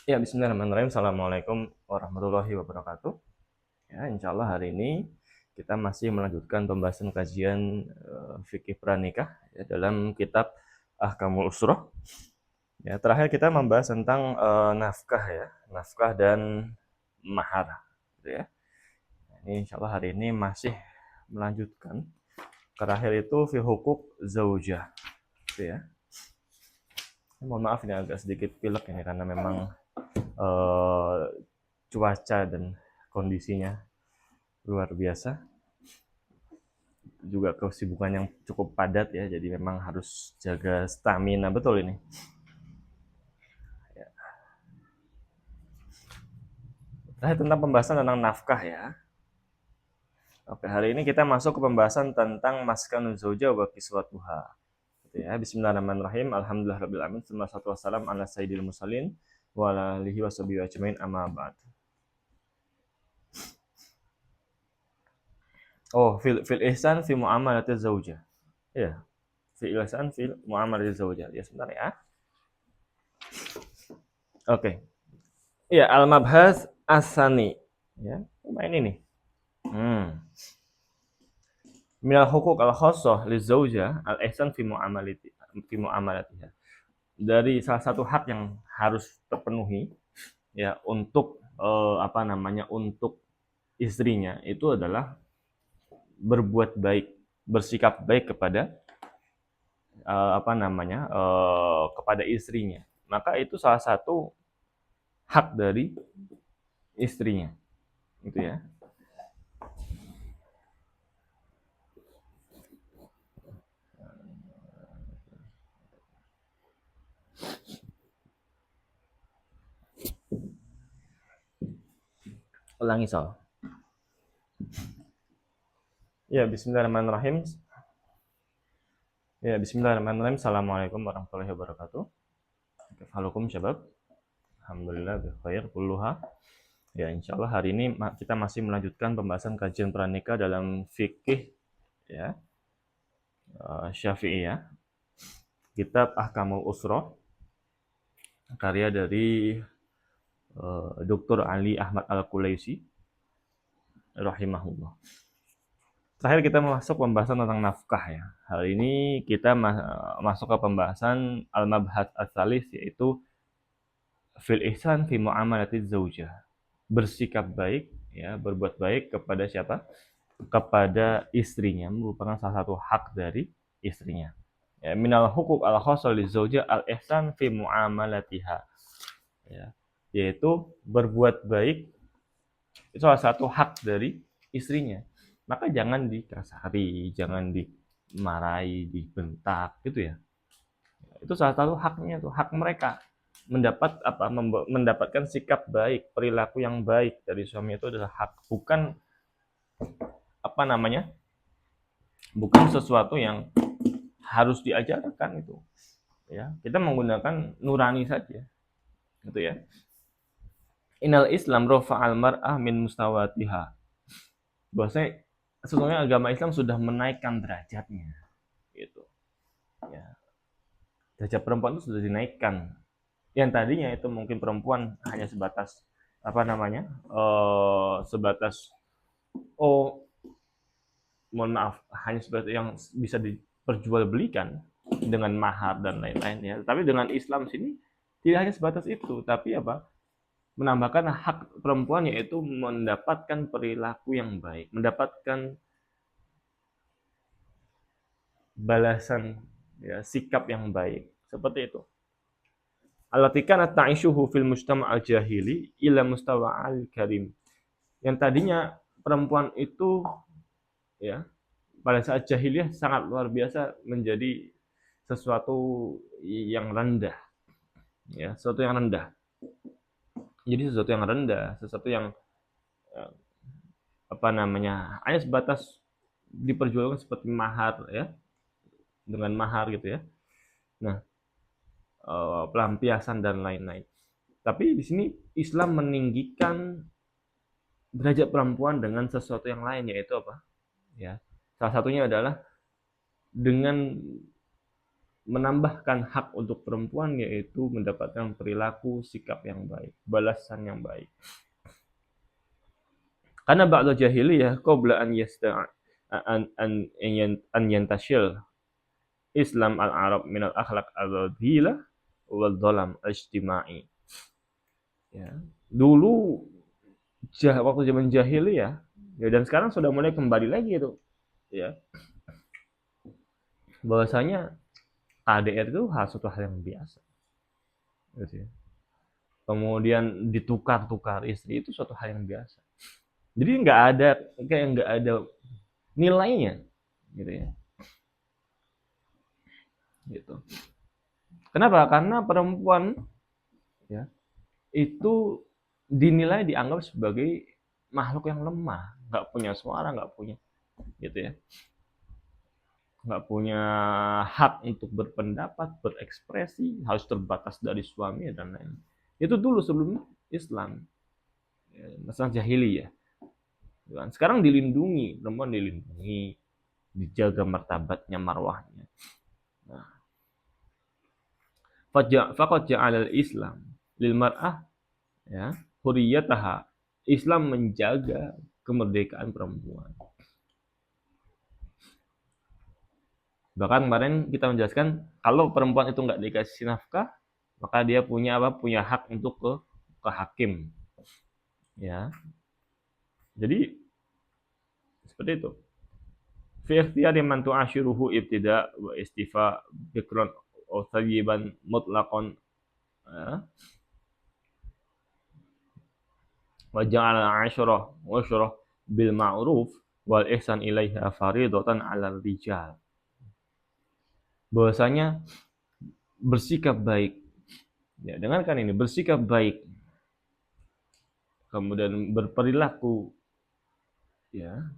Ya, bismillahirrahmanirrahim. Assalamualaikum warahmatullahi wabarakatuh. Ya, insya Allah hari ini kita masih melanjutkan pembahasan kajian fikih pranikah ya, dalam kitab Ahkamul Usroh. Ya, terakhir kita membahas tentang nafkah ya, nafkah dan mahar. Gitu ya. Ini insya Allah hari ini masih melanjutkan. Terakhir itu fi hukuk zaujah. Gitu ya. Mohon maaf ini agak sedikit pilek ini karena memang eh, cuaca dan kondisinya luar biasa, juga kesibukan yang cukup padat ya, jadi memang harus jaga stamina betul ini ya. Tentang pembahasan tentang nafkah ya. Oke, hari ini kita masuk ke pembahasan tentang maskanun zauja wa kiswatuha gitu ya. Bismillahirrahmanirrahim. Alhamdulillahirabbil alamin. Wassalatu wassalamu ala sayyidil mursalin wa ala alihi washabihi ajmain amma ba'd. Oh, fil ihsan fi muamalati zauja. Ya, fil ihsan fi muamalati zauja. Ya, sebentar ya. Oke. Iya, al-mabhas asani. Ya, main ini. Minal hukuk al-khassah li zaujah al-ihsan fi muamalatiha. Dari salah satu hak yang harus terpenuhi ya untuk untuk istrinya itu adalah berbuat baik, bersikap baik kepada kepada istrinya. Maka itu salah satu hak dari istrinya, gitu ya. Ulangi soal. Ya, bismillahirrahmanirrahim. Ya, bismillahirrahmanirrahim. Assalamualaikum warahmatullahi wabarakatuh. Halokum syabab. Alhamdulillah bikhair kulluha. Ya, insya Allah hari ini kita masih melanjutkan pembahasan kajian pranikah dalam fikih ya, Syafi'iyah. Kitab Ahkamul Usroh karya dari Dr. Ali Ahmad Al-Kulaisi rahimahullah. Terakhir kita masuk pembahasan tentang nafkah ya. Hari ini kita masuk ke pembahasan al-mabhat ats-tsalits yaitu fil ihsan fi muamalati zaujah. Bersikap baik ya, berbuat baik kepada siapa? Kepada istrinya, merupakan salah satu hak dari istrinya. Ya, minal hukuk al khassah li zaujah al ihsan fi muamalatiha. Ya, yaitu berbuat baik itu salah satu hak dari istrinya. Maka jangan dikasari, jangan dimarahi, dibentak gitu ya. Itu salah satu haknya tuh, hak mereka mendapatkan sikap baik, perilaku yang baik dari suami itu adalah hak, bukan apa namanya? Bukan sesuatu yang harus diajarkan itu. Ya, kita menggunakan nurani saja. Gitu ya. Innal Islam rafa'al mar'ah min mustawatiha. Bahwasanya sesungguhnya agama Islam sudah menaikkan derajatnya gitu. Ya. Derajat perempuan itu sudah dinaikkan. Yang tadinya itu mungkin perempuan hanya sebatas sebatas oh mohon maaf hanya sebatas yang bisa diperjualbelikan dengan mahar dan lain-lain ya. Tapi dengan Islam sini tidak hanya sebatas itu, tapi apa? Menambahkan hak perempuan yaitu mendapatkan perilaku yang baik, mendapatkan balasan ya, sikap yang baik. Seperti itu. Allati kanat ta'ishuhu fil mujtama' al-jahili ila mustawa al-karim. Yang tadinya perempuan itu ya pada saat jahiliyah sangat luar biasa menjadi sesuatu yang rendah ya, sesuatu yang rendah. Jadi sesuatu yang rendah, sesuatu yang eh, hanya sebatas diperjualkan seperti mahar ya, dengan mahar gitu ya. Nah, pelampiasan dan lain-lain. Tapi di sini Islam meninggikan derajat perempuan dengan sesuatu yang lain yaitu apa? Ya. Salah satunya adalah dengan menambahkan hak untuk perempuan, yaitu mendapatkan perilaku sikap yang baik, balasan yang baik. Karena ba'da jahiliyah qabla an yasta an yantashil Islam al-Arab min al-akhlaq al-radhilah wal dhalam ijtimai. Ya. Dulu waktu zaman jahiliyah, ya, dan sekarang sudah mulai kembali lagi itu, ya. Bahwasanya KDR itu suatu hal yang biasa. Gitu ya. Kemudian ditukar-tukar istri itu suatu hal yang biasa. Jadi nggak ada nilainya, gitu ya. Gitu. Kenapa? Karena perempuan, ya, itu dianggap sebagai makhluk yang lemah, nggak punya suara, nggak punya, gitu ya, nggak punya hak untuk berpendapat, berekspresi, harus terbatas dari suami dan lain. Itu dulu sebelum Islam, ya, masa jahiliyah. Sekarang dilindungi, perempuan dilindungi, dijaga martabatnya, marwahnya. Nah, faqad ja'ala al-Islam lil mar'ah, ya, hurriyataha. Islam menjaga kemerdekaan perempuan. Bahkan kemarin kita menjelaskan kalau perempuan itu nggak dikasih nafkah, maka dia punya apa? Punya hak untuk ke hakim. Ya. Jadi seperti itu. Fi ikhtiyari man tu'ashiruhu ibtida wa istifa bikran aw thayyiban mutlaqan, ya. Wa ja'ala 'ashrah bil ma'ruf wal ihsan ilaiha faridatan 'alal rijal. Bahwasanya bersikap baik. Ya, dengarkan ini, bersikap baik. Kemudian berperilaku, ya,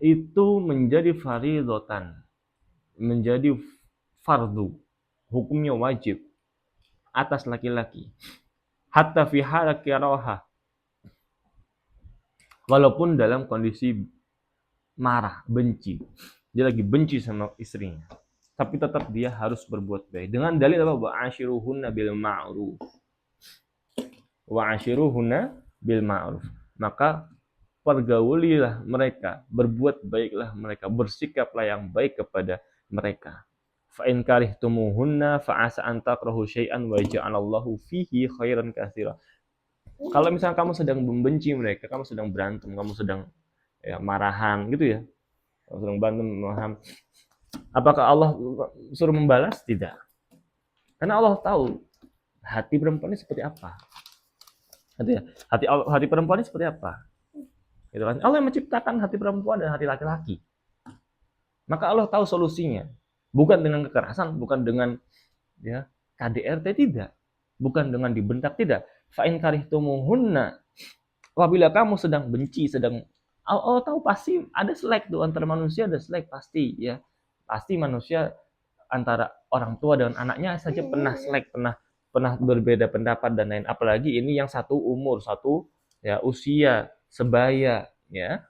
itu menjadi faridatan, menjadi fardu, hukumnya wajib atas laki-laki. Hatta fi hal karaha, walaupun dalam kondisi marah, benci. Dia lagi benci sama istrinya, tapi tetap dia harus berbuat baik. Dengan dalil apa? Wa'ashiruhunna bil ma'ruf. Wa'ashiruhunna bil ma'ruf. Maka pergaulilah mereka, berbuat baiklah mereka, bersikaplah yang baik kepada mereka. Fa in karihtumuhunna fa asa an takrahu syai'an wa ja'alallahu fihi khairan katsira. Kalau misalnya kamu sedang membenci mereka, kamu sedang berantem, kamu sedang, ya, marahan gitu ya. Kamu sedang berantem, marahan. Apakah Allah suruh membalas? Tidak. Karena Allah tahu hati perempuan ini seperti apa. Gitu ya. Hati perempuan ini seperti apa? Gitu kan? Allah yang menciptakan hati perempuan dan hati laki-laki. Maka Allah tahu solusinya. Bukan dengan kekerasan, bukan dengan, ya, KDRT, tidak. Bukan dengan dibentak, tidak. Fa in karihtumuhunna, apabila kamu sedang benci, Allah tahu pasti ada selek tuh antara manusia, ada selek pasti, ya. Pasti manusia antara orang tua dengan anaknya saja pernah selek, pernah berbeda pendapat dan lain. Apalagi ini yang satu umur, satu, ya, usia, sebaya, ya,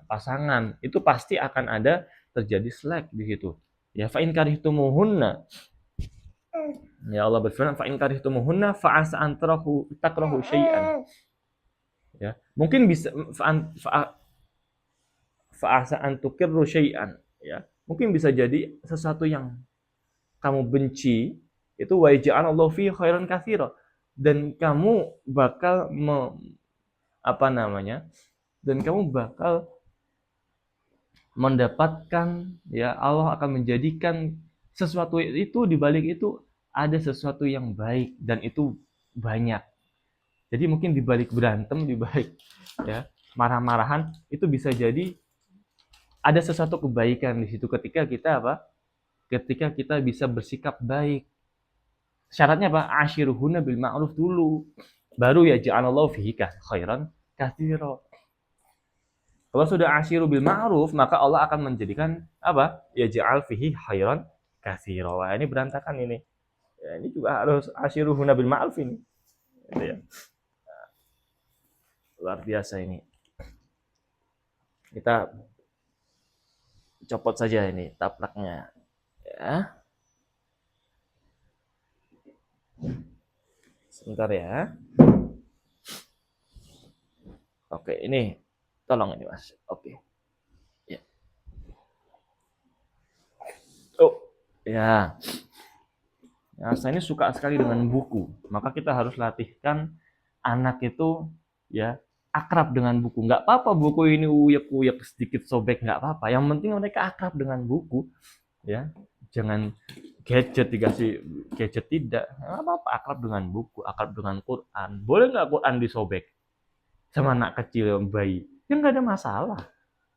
pasangan, itu pasti akan ada terjadi selek di situ. Ya, fa in karihtumuhunna, ya, Allah berfirman fa in karihtumuhunna fa asa an takrahu syai'an. Ya, mungkin bisa fa asa an tukirru syai'an, ya. Mungkin bisa jadi sesuatu yang kamu benci itu wa ja'alallahu fi khairan katsira, dan kamu bakal dan kamu bakal mendapatkan, ya, Allah akan menjadikan sesuatu itu, di balik itu ada sesuatu yang baik, dan itu banyak. Jadi mungkin di balik berantem, di balik, ya, marah-marahan, itu bisa jadi ada sesuatu kebaikan di situ ketika kita ketika kita bisa bersikap baik. Syaratnya apa? Ashiruhunna bil ma'ruf dulu. Baru ya ja'alallahu fihi khairan katsira. Kalau sudah ashiru bil ma'ruf, maka Allah akan menjadikan apa? Ya ja'al fihi khairan katsira. Wah, ini berantakan ini. Ya, ini juga harus ashiruhunna bil ma'ruf ini. Gitu ya. Luar biasa ini. Kita copot saja ini taplaknya ya. Sebentar ya. Oke, ini tolong ini Mas. Oke. Ya. Oh, ya. Ya, saya ini suka sekali dengan buku. Maka kita harus latihkan anak itu ya akrab dengan buku. Nggak apa-apa buku ini uyek-uyek sedikit sobek, nggak apa-apa. Yang penting mereka akrab dengan buku. Ya, jangan gadget dikasih gadget tidak. Nggak apa-apa akrab dengan buku, akrab dengan Quran. Boleh nggak Quran disobek sama anak kecil bayi? Ya nggak ada masalah.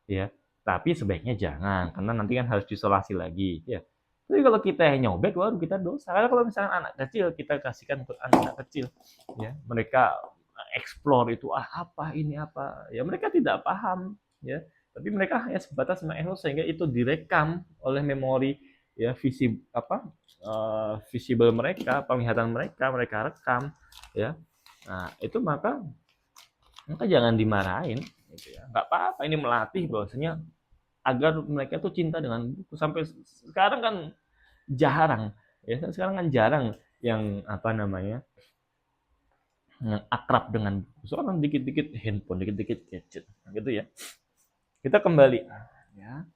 Ya, tapi sebaiknya jangan karena nanti kan harus diisolasi lagi. Ya, tapi kalau kita yang nyobek baru kita dosa. Karena kalau misalnya anak kecil kita kasihkan ke anak kecil, ya mereka explore itu apa ini apa, ya mereka tidak paham, ya. Tapi mereka hanya sebatas mengeksplor sehingga itu direkam oleh memori ya visible mereka, penglihatan mereka, mereka rekam, ya. Nah itu maka jangan dimarahin, gitu ya. Nggak apa-apa ini melatih bahwasanya agar mereka tuh cinta dengan buku sampai sekarang kan jarang ya sekarang kan jarang yang apa namanya yang akrab dengan buku soalnya dikit-dikit handphone dikit-dikit gadget gitu ya kita kembali ya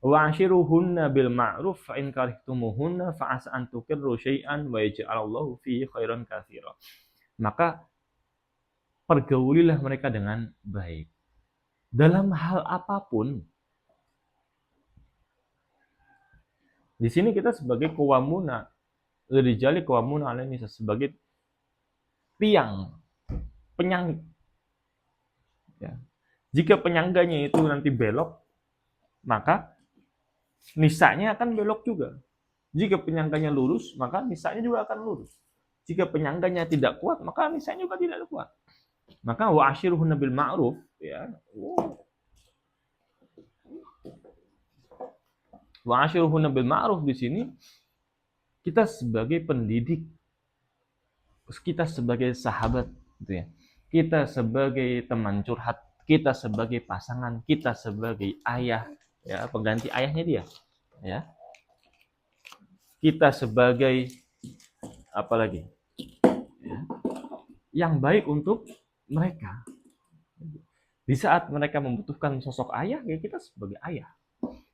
wa ashiruhunna bil ma'ruf fa in karihtumuhunna fa asa an tukirru syai'an wa yaj'alallahu fihi khairan katsira maka pergaulilah mereka dengan baik dalam hal apapun. Di sini kita sebagai qawwamuna lirijali qawwamuna 'alan nisa sebagai tiang penyang ya. Jika penyangganya itu nanti belok, maka nisanya akan belok juga. Jika penyangganya lurus, maka nisanya juga akan lurus. Jika penyangganya tidak kuat, maka nisanya juga tidak kuat. Maka wa ashiruhunna bil ma'ruf ya. Wa ashiruhunna bil ma'ruf di sini kita sebagai pendidik, kita sebagai sahabat gitu ya. Kita sebagai teman curhat, kita sebagai pasangan, kita sebagai ayah ya, pengganti ayahnya dia ya. Kita sebagai apa lagi? Ya, yang baik untuk mereka. Di saat mereka membutuhkan sosok ayah, ya kita sebagai ayah.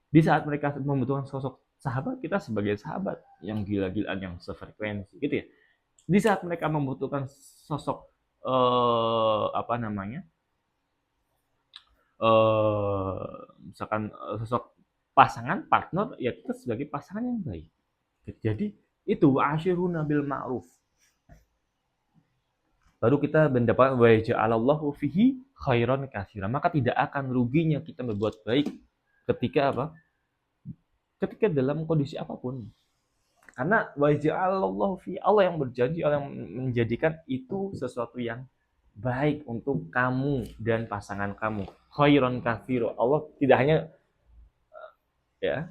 Di saat mereka membutuhkan sosok sahabat, kita sebagai sahabat yang gila-gilaan, yang sefrekuensi, gitu ya. Di saat mereka membutuhkan sosok apa namanya, misalkan sosok pasangan, partner, ya kita sebagai pasangan yang baik. Jadi itu asyiruna bil ma'ruf. Baru kita mendapat wa ja'alallahu fihi khairan katsira. Maka tidak akan ruginya kita berbuat baik ketika apa? Ketika dalam kondisi apapun. Karena wa ja'alallahu fi Allah yang berjanji, Allah yang menjadikan itu sesuatu yang baik untuk kamu dan pasangan kamu. Khairan katsira. Allah tidak hanya ya,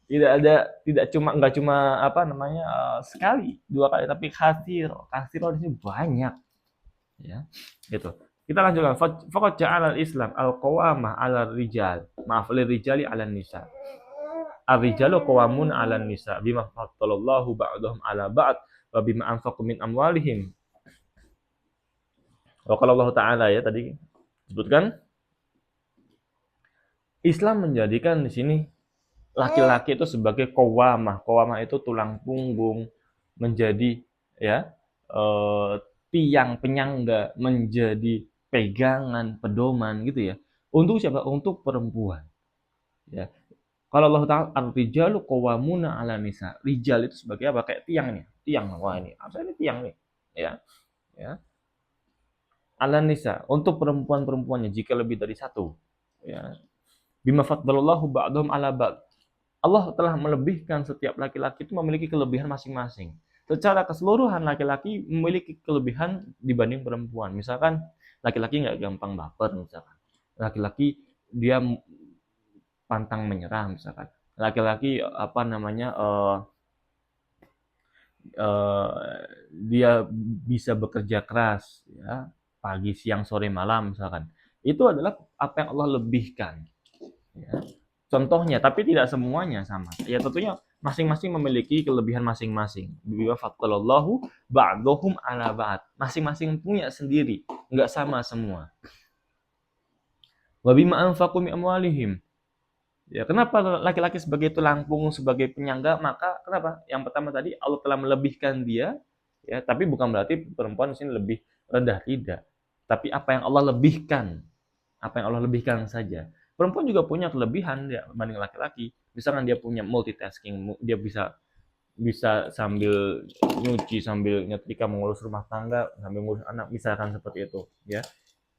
tidak cuma apa namanya sekali, dua kali tapi katsir. Katsir di sini banyak. Ya gitu kita lanjutkan faqad ja'ala al-islam al-qawamah 'ala rijal maaf lirijali 'ala nisa ar-rijalu qawamun 'ala nisa bima faddalallahu ba'dahum 'ala ba'd wa bima anfaqu min amwalihim wa qala Allah taala ya tadi disebutkan Islam menjadikan di sini laki-laki itu sebagai qawamah itu tulang punggung menjadi ya eh, tiang penyangga menjadi pegangan pedoman gitu ya untuk siapa untuk perempuan ya kalau Allah Taala ar-rijalu qawwamuna 'ala nisa rijal itu sebagai apa kayak tiang nih tiang wah ini apa ini tiang nih ya ya 'ala nisa untuk perempuan-perempuannya jika lebih dari satu ya bima faddalallahu ba'dhum 'ala ba'd Allah telah melebihkan setiap laki-laki itu memiliki kelebihan masing-masing. Secara keseluruhan laki-laki memiliki kelebihan dibanding perempuan. Misalkan laki-laki nggak gampang baper misalkan. Laki-laki dia pantang menyerah misalkan. Laki-laki apa namanya dia bisa bekerja keras ya pagi siang sore malam misalkan. Itu adalah apa yang Allah lebihkan ya contohnya, tapi tidak semuanya sama. Ya tentunya masing-masing memiliki kelebihan masing-masing. Bima faddalallahu ba'dhum ala ba'd. Masing-masing punya sendiri, enggak sama semua. Wa bima anfaqu min amwalihim. Ya, kenapa laki-laki sebagai tulang punggung, sebagai penyangga? Maka kenapa? Yang pertama tadi Allah telah melebihkan dia, ya, tapi bukan berarti perempuan di sini lebih rendah, tidak. Tapi apa yang Allah lebihkan, apa yang Allah lebihkan saja. Perempuan juga punya kelebihan ya dibanding laki-laki. Misalkan dia punya multitasking, dia bisa bisa sambil nyuci, sambil nyetrika, mengurus rumah tangga, sambil mengurus anak, misalkan seperti itu, ya.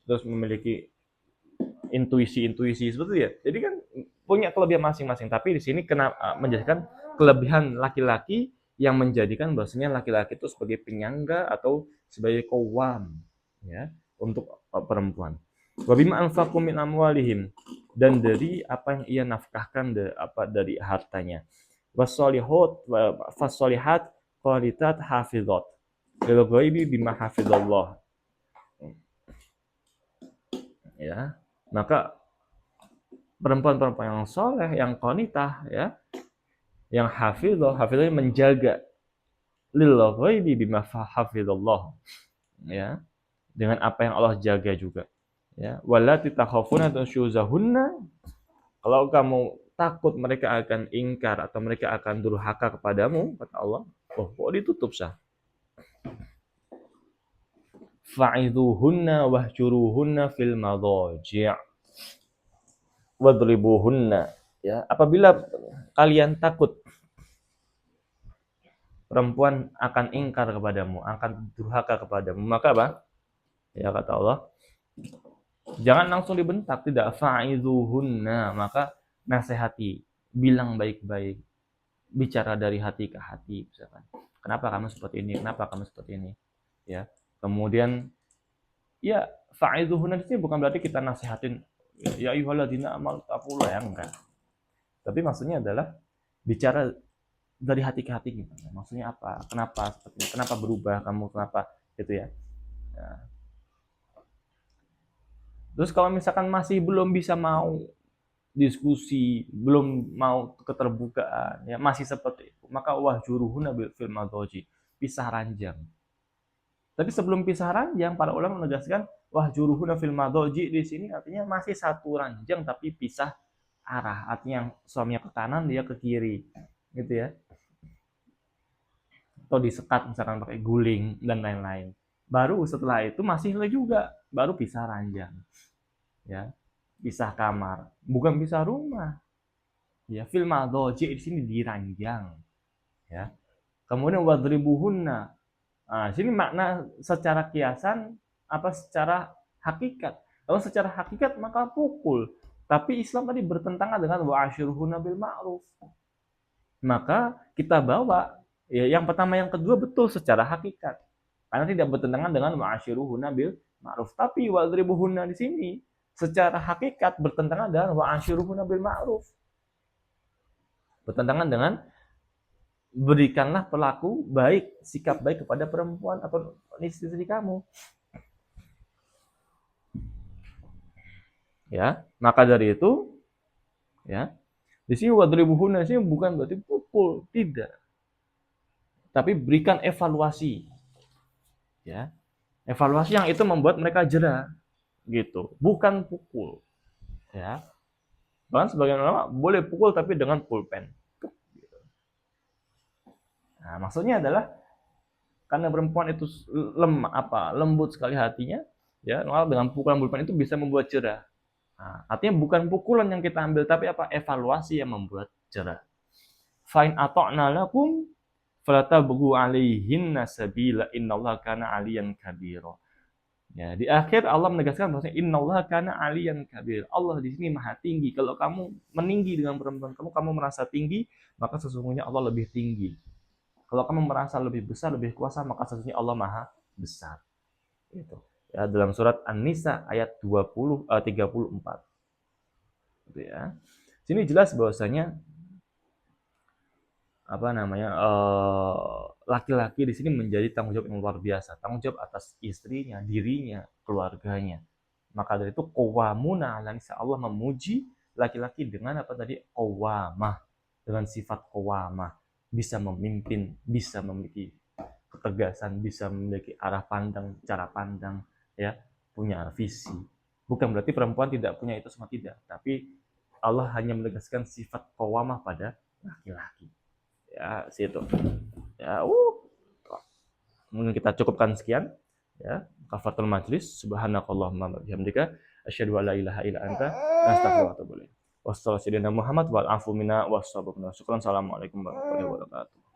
Terus memiliki intuisi seperti itu ya. Jadi kan punya kelebihan masing-masing. Tapi di sini kenapa menjadikan kelebihan laki-laki yang menjadikan bahwasanya laki-laki itu sebagai penyangga atau sebagai qawwam, ya, untuk perempuan. Wa bima anfaqu min amwalihim, dan dari apa yang ia nafkahkan dari hartanya. Wasolihat fasolihat qanitat hafizat lil ghaibi bima hafizallah. Ya, maka perempuan-perempuan yang soleh, yang qanitah, ya, yang hafizah menjaga lil ghaibi bima hafizallah, ya, dengan apa yang Allah jaga juga, ya. Wallati takhafuna nusyuzahunna, kalau kamu takut mereka akan ingkar atau mereka akan durhaka kepadamu, kata Allah, kok ditutup sah. Fa'idhuhunna wahjuruhunna fil madhaji'. Wadribuhunna, ya, apabila kalian takut perempuan akan ingkar kepadamu, akan durhaka kepadamu, maka apa? Ya, kata Allah, jangan langsung dibentak, tidak. Fa'idhuhunna, maka nasihati, bilang baik-baik, bicara dari hati ke hati, misalkan. Kenapa kamu seperti ini? Kenapa kamu seperti ini? Ya. Kemudian ya, fa'idhuhunna itu bukan berarti kita nasihatin ya ayyuhalladzina amanu taqullah, ya, enggak. Tapi maksudnya adalah bicara dari hati ke hati gimana? Maksudnya apa? Kenapa seperti ini? Kenapa berubah kamu? Kenapa gitu ya? Nah. Terus kalau misalkan masih belum bisa mau diskusi, belum mau keterbukaan, ya masih seperti itu, maka wahjuruhunna fil madhaji, pisah ranjang. Tapi sebelum pisah ranjang, para ulama menegaskan wahjuruhunna fil madhaji di sini artinya masih satu ranjang tapi pisah arah. Artinya yang suaminya ke kanan, dia ke kiri. Gitu ya. Atau disekat misalkan pakai guling dan lain-lain. Baru setelah itu masih juga baru pisah ranjang. Ya. Pisah kamar, bukan pisah rumah. Ya, fil madhaji di sini diranjang. Ya. Kemudian wadribuhunna. Nah, sini makna secara kiasan apa secara hakikat. Kalau secara hakikat maka pukul. Tapi Islam tadi bertentangan dengan wa'ashiruhunna bil ma'ruf. Maka kita bawa ya yang pertama yang kedua betul secara hakikat. Karena tidak bertentangan dengan wa'ashiruhunna bil ma'ruf. Tapi wadribuhunna di sini secara hakikat bertentangan dengan wa'ashiruhunna bil ma'ruf. Bertentangan dengan berikanlah pelaku baik, sikap baik kepada perempuan atau istri kamu. Ya, maka dari itu, ya, di sini wadribuhunna sini bukan berarti pukul, tidak. Tapi berikan evaluasi. Ya. Evaluasi yang itu membuat mereka jera, gitu. Bukan pukul. Ya. Bahkan sebagian ulama boleh pukul tapi dengan pulpen. Nah, maksudnya adalah karena perempuan itu lembut sekali hatinya, ya, dengan pukulan pulpen itu bisa membuat jera. Nah, artinya bukan pukulan yang kita ambil, tapi apa? Evaluasi yang membuat jera. Fa'in ata'na lakum falatabghu 'alaihinna sabila innallaha kana 'aliyan kabira. Ya, di akhir Allah menegaskan bahwa innallaha kana 'aliyan kabir. Allah di sini Maha tinggi. Kalau kamu meninggi dengan perempuan kamu merasa tinggi, maka sesungguhnya Allah lebih tinggi. Kalau kamu merasa lebih besar, lebih kuasa, maka sesungguhnya Allah Maha besar. Itu. Ya, dalam surat An-Nisa ayat 34. Gitu ya. Sini jelas bahwasanya laki-laki di sini menjadi tanggung jawab yang luar biasa, tanggung jawab atas istrinya, dirinya, keluarganya. Maka dari itu qawwamuna 'ala nisa, Allah memuji laki-laki dengan apa tadi? Qawwamah, dengan sifat qawwamah, bisa memimpin, bisa memiliki ketegasan, bisa memiliki arah pandang, cara pandang, ya, punya visi. Bukan berarti perempuan tidak punya itu semua, tidak, tapi Allah hanya menegaskan sifat qawwamah pada laki-laki. Ya, situ. Ya, mungkin kita cukupkan sekian. Ya, kafatul majlis. Subhanakallahumma wa bihamdika asyhadu an la ilaha illa anta astaghfiruka wa atubu ilaik. Wassalamualaikum warahmatullahi wabarakatuh. Assalamualaikum warahmatullahi wabarakatuh.